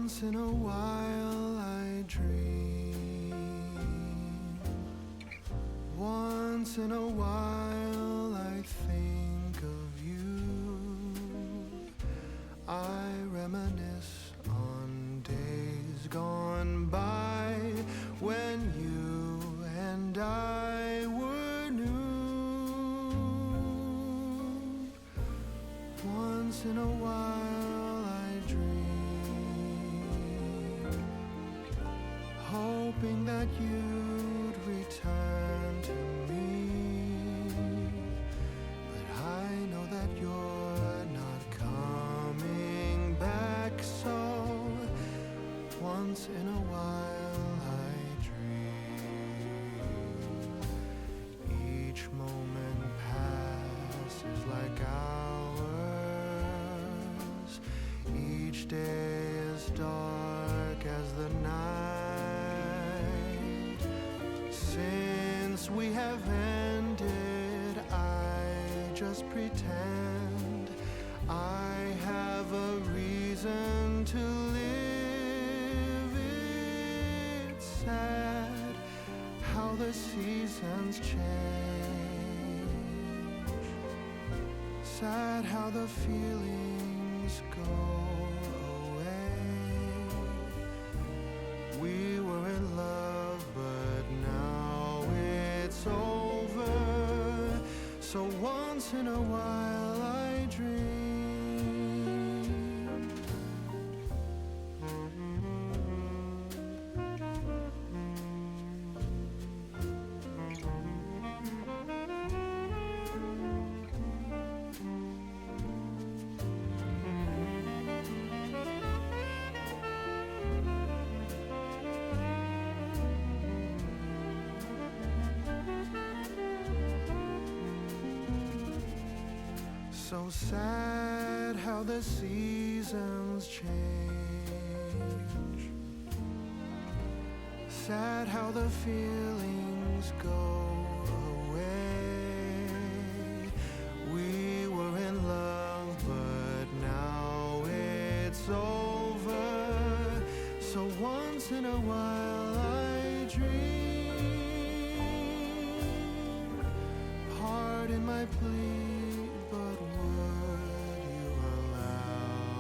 Once in a while I dream. Once in a while I think of you. I reminisce on days gone by when you and I were new. Once in a while I dream, hoping that you'd return to me. But I know that you're not coming back, so once in a while I dream. Each moment passes like hours. Each day is dark as the night. Since we have ended, I just pretend I have a reason to live. It's sad how the seasons change. Sad how the feelings go away. We were in love, but now it's over. So once in a while I dream. So sad how the seasons change. Sad how the feelings go away. We were in love, but now it's over. So once in a while I dream. Pardon my plea, but would you allow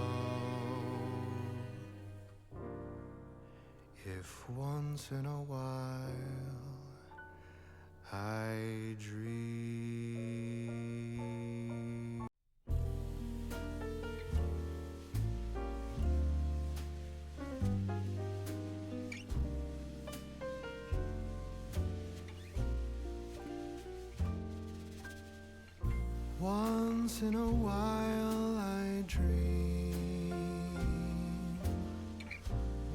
if once in a while I dream? Once in a while I dream.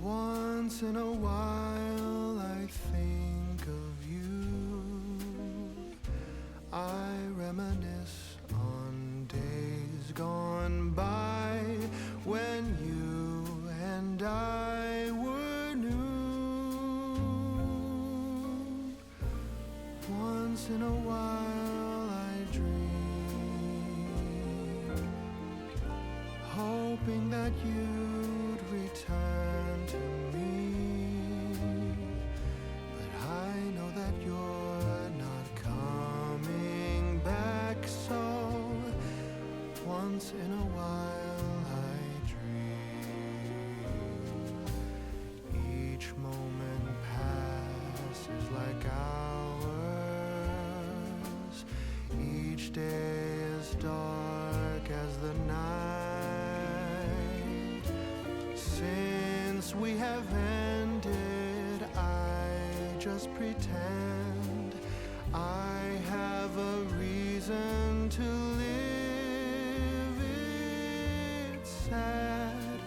Once in a while I think of you. I reminisce on days gone by when you and I were new. Once in a while I dream, hoping that you'd return to me. But I know that you're not coming back, so once in a while I dream. Each moment passes like hours. Each day is dark as the night. Since we have ended, I just pretend I have a reason to live. It's sad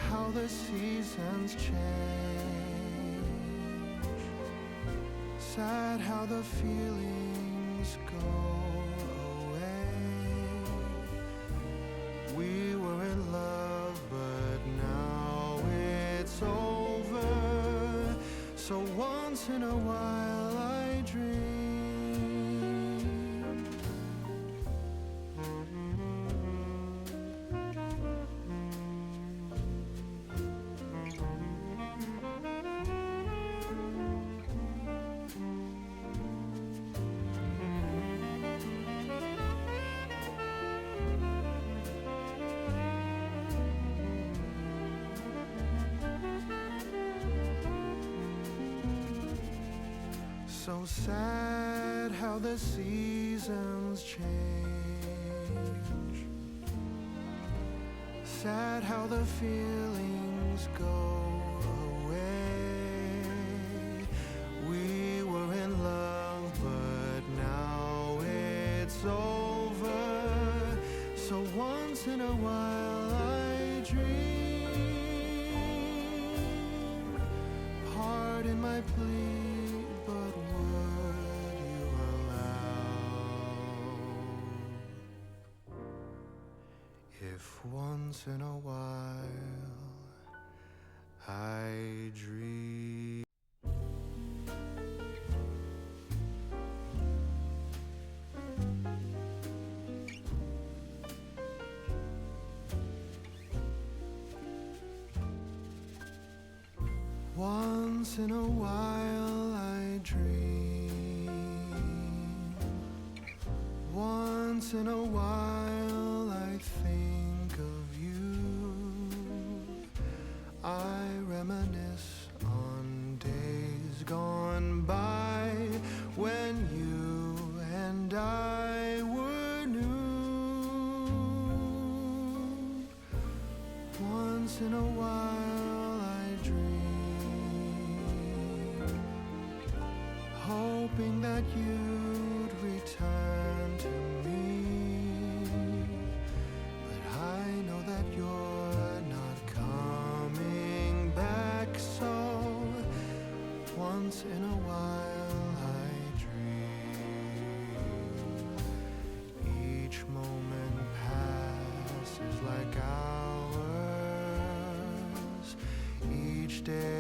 how the seasons change. Sad how the feelings go away. We were in love, but now it's over. So once in a while I dream. So sad how the seasons change. Sad how the feelings go away. We were in love, but now it's over. So once in a while I dream. Pardon my plea, but would you allow if once in a while I dream? Once in a while I dream. Once in a while I think of you. I reminisce on days gone by when you and I were new. Once in a while I dream, hoping that you'd return to me. But I know that you're not coming back, so once in a while I dream. Each moment passes like hours. Each day